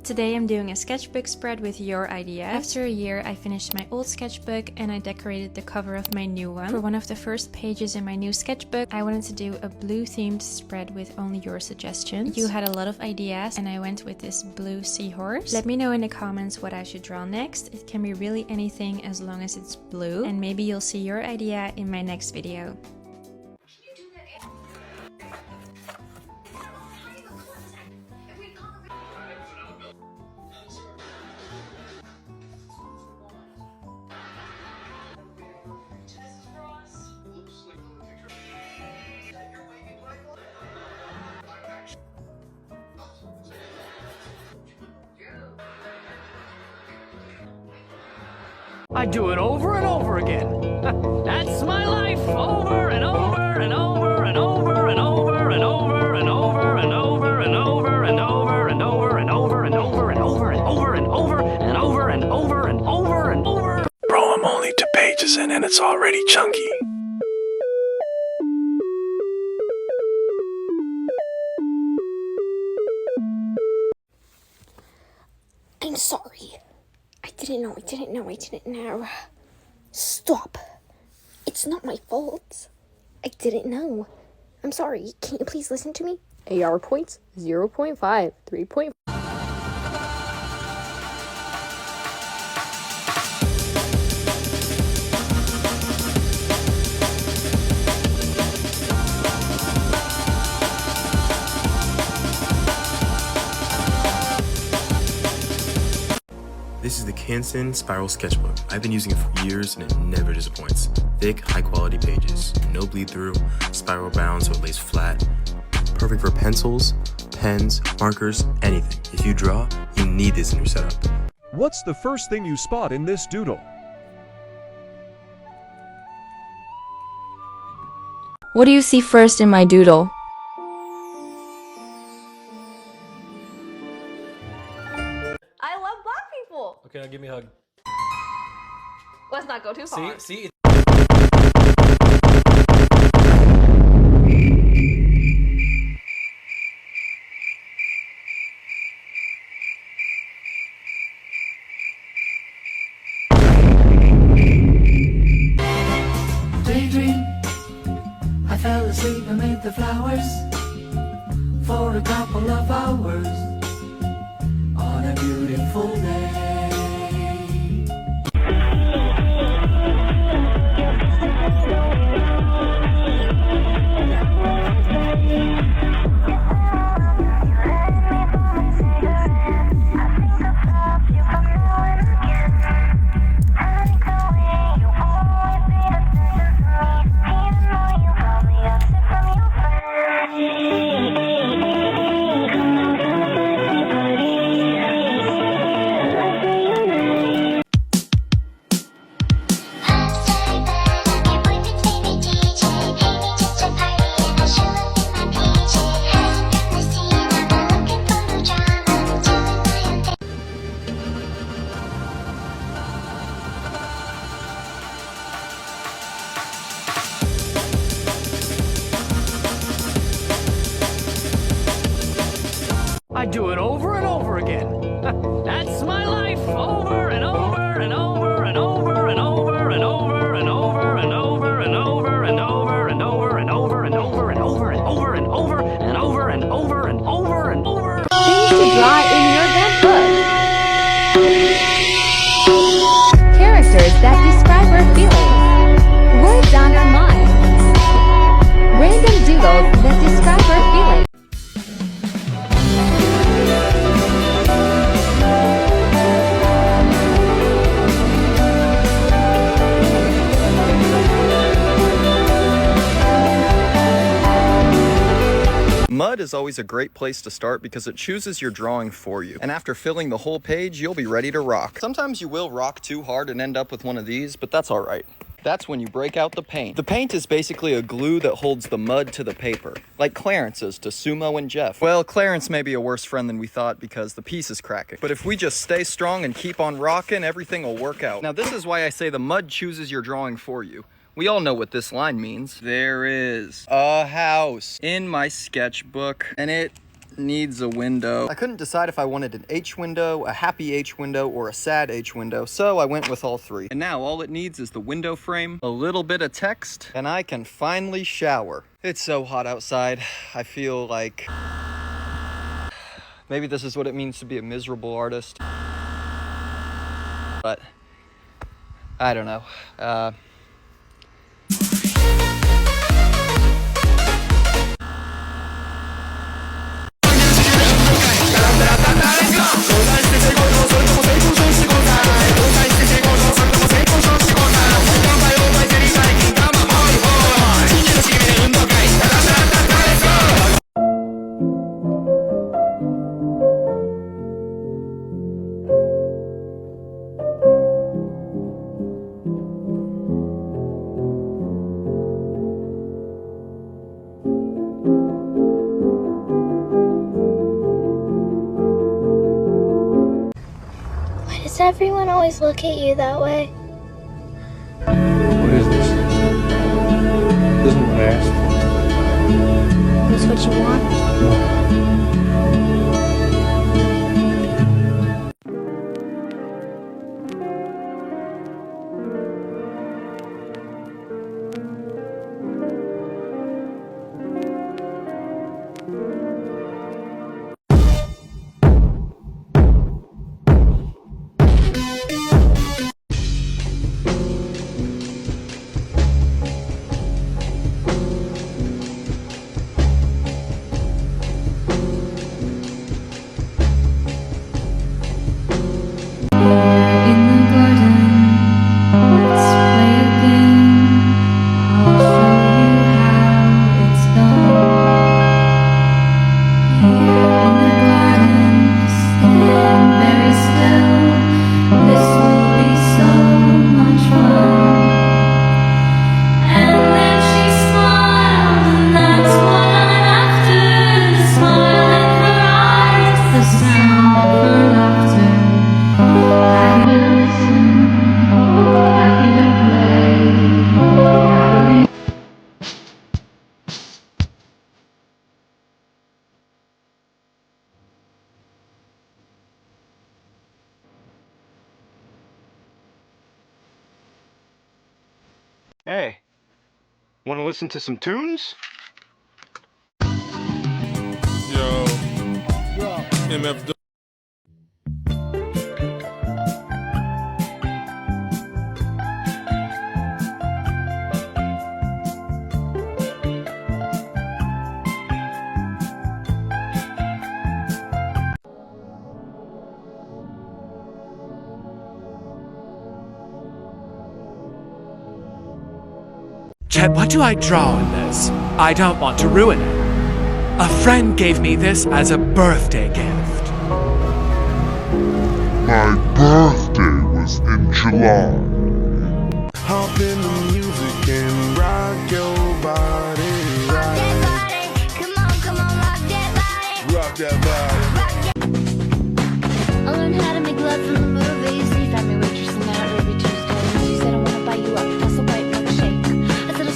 Today I'm doing a sketchbook spread with your idea. After a year I finished my old sketchbook and I decorated the cover of my new one. For one of the first pages in my new sketchbook I wanted to do a blue themed spread with only your suggestions. You had a lot of ideas and I went with this blue seahorse. Let me know in the comments what I should draw next. It can be really anything as long as it's blue, and maybe you'll see your idea in my next video. I do it over and over again. That's my life, over and over and over and over and over and over and over and over and over and over and over and over and over and over and over and over and over and over and over and over. Bro, I'm only 2 pages in and it's already chunky. I'm sorry. I didn't know. Stop. It's not my fault. I didn't know. I'm sorry. Can you please listen to me? AR points 0.5, 3.5. This is the Canson Spiral Sketchbook. I've been using it for years and it never disappoints. Thick, high quality pages, no bleed through, spiral bound so it lays flat. Perfect for pencils, pens, markers, anything. If you draw, you need this in your setup. What's the first thing you spot in this doodle? What do you see first in my doodle? I love black people. Okay, now give me a hug. Let's not go too far. See? Daydream, I fell asleep amid the flowers for a couple of hours on a beautiful day. I do it over and over again. That's my life, over and over and over and over and over and over and over and over and over and over and over and over and over and over and over and over and over and over and over and over. Things to draw in your notebook. Characters that describe our feelings. Words on our minds. Random doodles that describe our feelings. Mud is always a great place to start because it chooses your drawing for you. And after filling the whole page, you'll be ready to rock. Sometimes you will rock too hard and end up with one of these, but that's all right. That's when you break out the paint. The paint is basically a glue that holds the mud to the paper, like Clarence's to Sumo and Jeff. Well, Clarence may be a worse friend than we thought because the piece is cracking. But if we just stay strong and keep on rocking, everything will work out. Now this is why I say the mud chooses your drawing for you. We all know what this line means. There is a house in my sketchbook, and it needs a window. I couldn't decide if I wanted an H window, a happy H window, or a sad H window, so I went with all three. And now all it needs is the window frame, a little bit of text, and I can finally shower. It's so hot outside. I feel like maybe this is what it means to be a miserable artist. But I don't know. Why does everyone always look at you that way? What is this? This isn't what I asked for. Is this what you want? Hey, want to listen to some tunes? Yo, MF. Chet, what do I draw in this? I don't want to ruin it. A friend gave me this as a birthday gift. My birthday was in July. Hop in the music and rock your body. Rock that body, come on, rock that body. Rock that body. I learned how to make love from the movies. You found me waitressing out at Ruby Tuesday. You said I wanna buy you up, plus a white milkshake. I said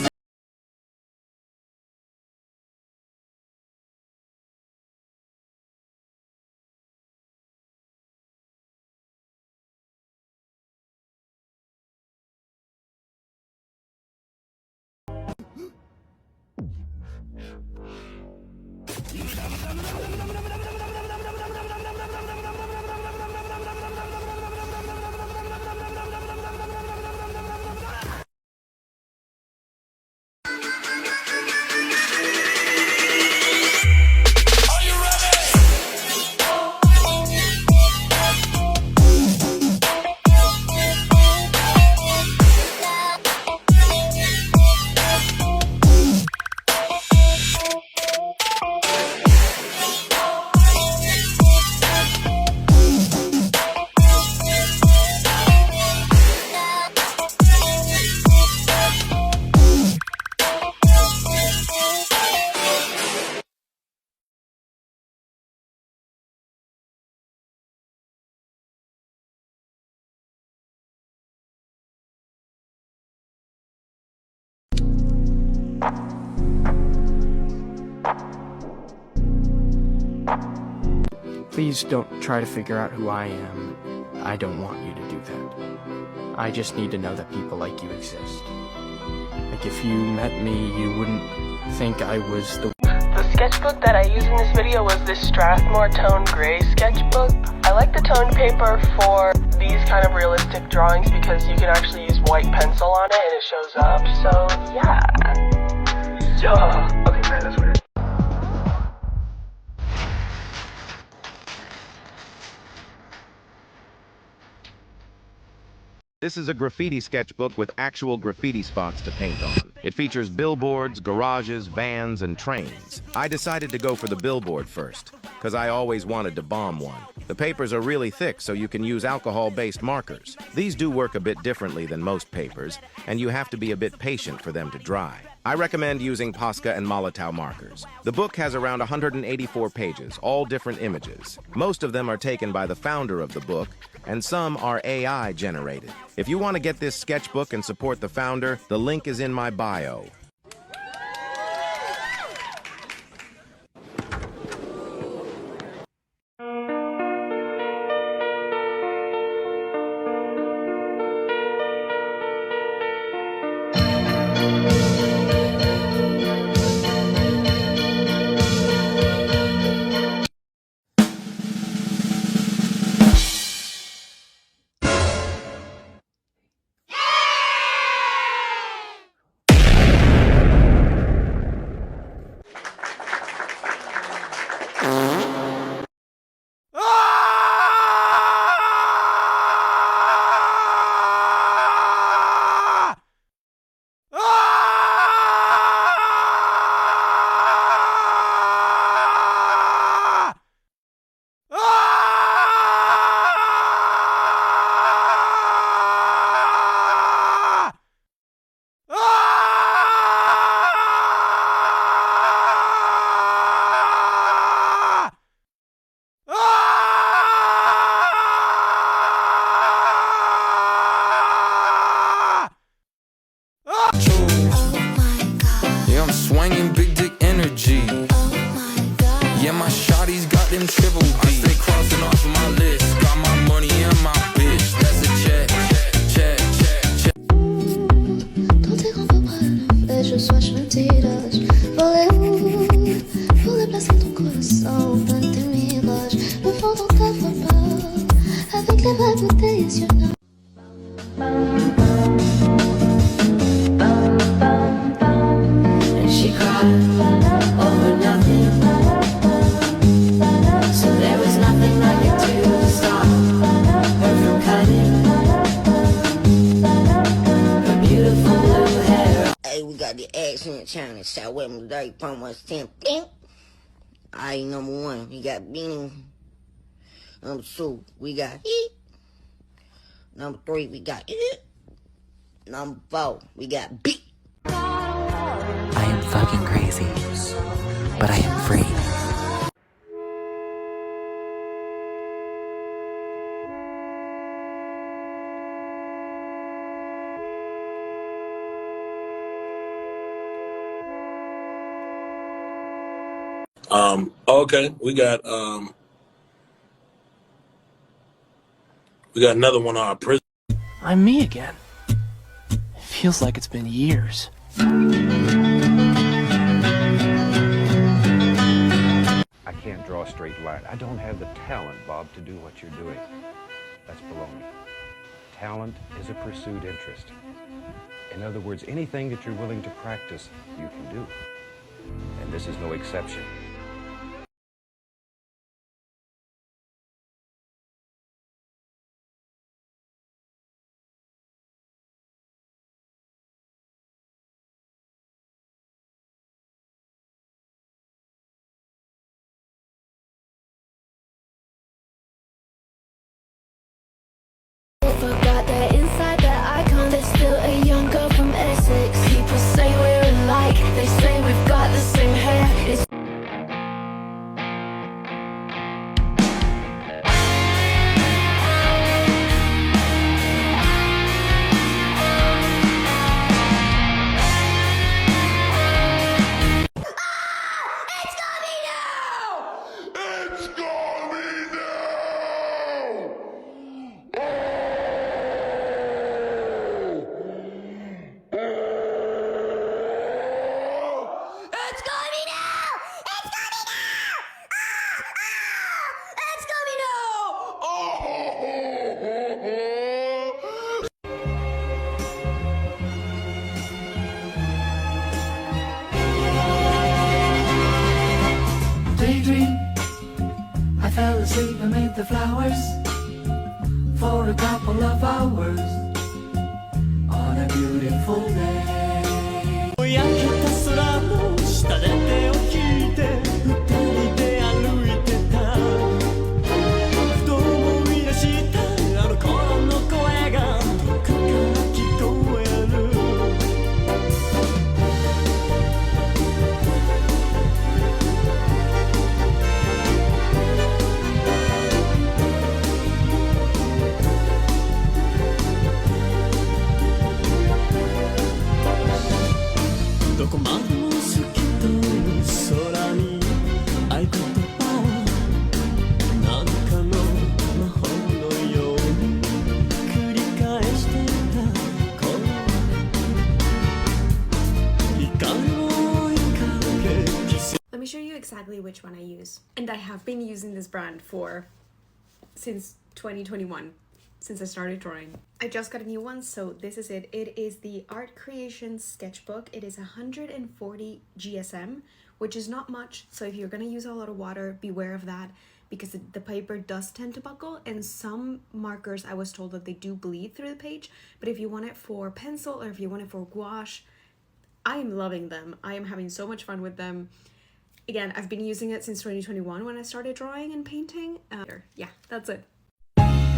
Please don't try to figure out who I am. I don't want you to do that. I just need to know that people like you exist. Like, if you met me, you wouldn't think I was the... The sketchbook that I used in this video was this Strathmore Tone Gray sketchbook. I like the toned paper for these kind of realistic drawings because you can actually use white pencil on it and it shows up, so yeah. Okay, man, that's weird. This is a graffiti sketchbook with actual graffiti spots to paint on. It features billboards, garages, vans, and trains. I decided to go for the billboard first, because I always wanted to bomb one. The papers are really thick, so you can use alcohol-based markers. These do work a bit differently than most papers, and you have to be a bit patient for them to dry. I recommend using Posca and Molotow markers. The book has around 184 pages, all different images. Most of them are taken by the founder of the book, and some are AI generated. If you want to get this sketchbook and support the founder, the link is in my bio. Yeah, I'm swinging big dick energy. Yeah, my shawty's got them triple D. I stay crossing off of my list. Got my money and my bitch. That's a check, check, check, check. Dans tes grands faux bras, fais je sois je me tirage. Voulez placer ton croissant au plein de tes mirages. Le fond dans ta voix pas, avec les vraies bouteilles sur nous. And she cried over nothing. So there was nothing I could do to stop her from cutting her beautiful blue hair. Hey, we got the accent challenge. So with me today, promo 10. Alright, number 1, we got Beanie. Number 2, we got Eat. Number 3, we got Eat. Number 4, we got Beat. I am fucking crazy, but I am free. Okay, we got another one on our prison. I'm me again. It feels like it's been years. I can't draw a straight line. I don't have the talent, Bob, to do what you're doing. That's baloney. Talent is a pursued interest. In other words, anything that you're willing to practice, you can do. And this is no exception. Forgot that inside that icon there's still a young girl from Essex. People say we're alike, they say we've got the same hair. It's for a couple of hours on a beautiful day. 焼けた空の下で手を引いて二人で歩いてたふと思い出したあの頃の声が遠くから聞こえるどこまでも透き通る空に合言葉を何かの魔法のように繰り返してた頃光を追いかけ季節 Let me show you exactly which one I use. And I have been using this brand since 2021. Since I started drawing. I just got a new one, so this is it. It is the Art Creation Sketchbook. It is 140 GSM, which is not much. So if you're gonna use a lot of water, beware of that because the paper does tend to buckle, and some markers I was told that they do bleed through the page. But if you want it for pencil or if you want it for gouache, I am loving them. I am having so much fun with them. Again, I've been using it since 2021 when I started drawing and painting. Yeah, that's it.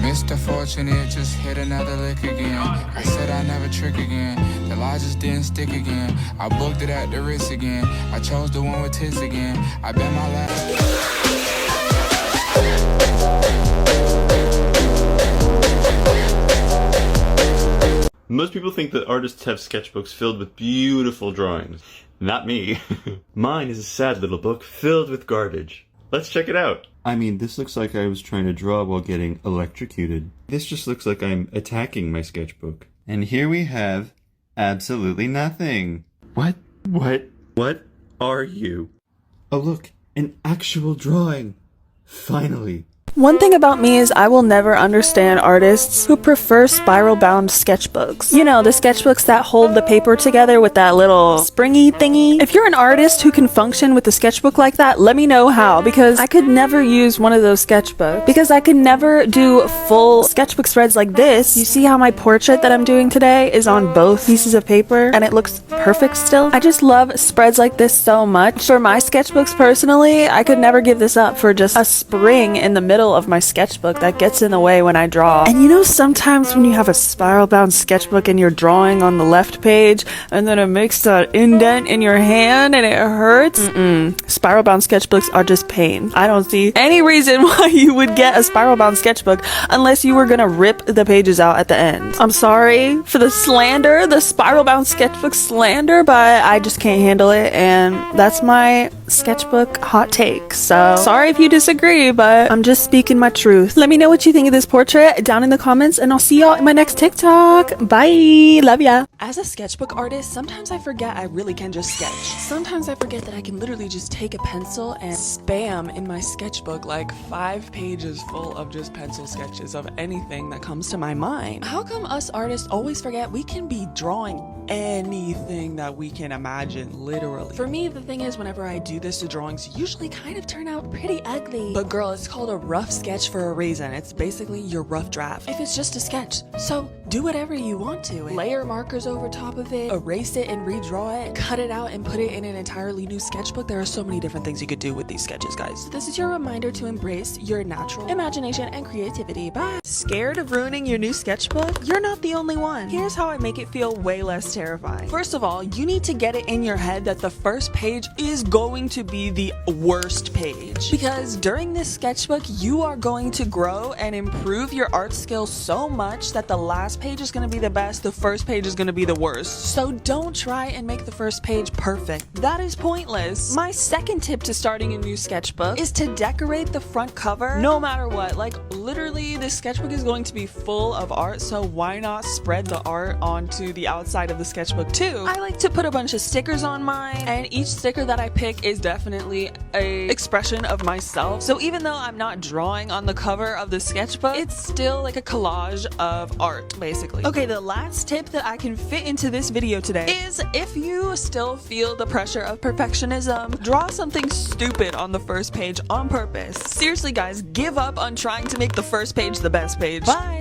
Mr. Fortunate just hit another lick again. I said I never trick again. The lie just didn't stick again. I booked it at the Ritz again. I chose the one with tits again. I bet my last. Most people think that artists have sketchbooks filled with beautiful drawings. Not me. Mine is a sad little book filled with garbage. Let's check it out. I mean, this looks like I was trying to draw while getting electrocuted. This just looks like I'm attacking my sketchbook. And here we have absolutely nothing. What are you? Oh look, an actual drawing. Finally. One thing about me is I will never understand artists who prefer spiral-bound sketchbooks. You know, the sketchbooks that hold the paper together with that little springy thingy. If you're an artist who can function with a sketchbook like that, let me know how, because I could never use one of those sketchbooks. Because I could never do full sketchbook spreads like this. You see how my portrait that I'm doing today is on both pieces of paper and it looks perfect still? I just love spreads like this so much. For my sketchbooks personally, I could never give this up for just a spring in the middle of my sketchbook that gets in the way when I draw. And you know, sometimes when you have a spiral bound sketchbook and you're drawing on the left page and then it makes that indent in your hand and it hurts. Spiral bound sketchbooks are just pain. I don't see any reason why you would get a spiral bound sketchbook unless you were gonna rip the pages out at the end. I'm sorry for the slander, the spiral bound sketchbook slander, but I just can't handle it, and that's my sketchbook hot take. So sorry if you disagree, but I'm just speaking my truth. Let me know what you think of this portrait down in the comments, and I'll see y'all in my next TikTok. Bye. Love ya. As a sketchbook artist, sometimes I forget I really can just sketch. Sometimes I forget that I can literally just take a pencil and spam in my sketchbook like 5 pages full of just pencil sketches of anything that comes to my mind. How come us artists always forget we can be drawing anything that we can imagine, literally? For me, the thing is, whenever I do this, the drawings usually kind of turn out pretty ugly. But girl, it's called a rough sketch for a reason. It's basically your rough draft if it's just a sketch. So do whatever you want to. Layer markers over top of it, erase it and redraw it, cut it out and put it in an entirely new sketchbook. There are so many different things you could do with these sketches, guys. This is your reminder to embrace your natural imagination and creativity. Bye. Scared of ruining your new sketchbook? You're not the only one. Here's how I make it feel way less terrifying. First of all, you need to get it in your head that the first page is going to be the worst page. Because during this sketchbook, you are going to grow and improve your art skills so much that the last page is going to be the best, the first page is going to be the worst. So don't try and make the first page perfect. That is pointless. My second tip to starting a new sketchbook is to decorate the front cover no matter what. Like, literally, this sketchbook is going to be full of art, so why not spread the art onto the outside of the sketchbook too? I like to put a bunch of stickers on mine, and each sticker that I pick is definitely a expression of myself. So even though I'm not drawing on the cover of the sketchbook, it's still like a collage of art, basically. Okay, the last tip that I can fit into this video today is, if you still feel the pressure of perfectionism, draw something stupid on the first page on purpose. Seriously guys, give up on trying to make the first page the best page. Bye!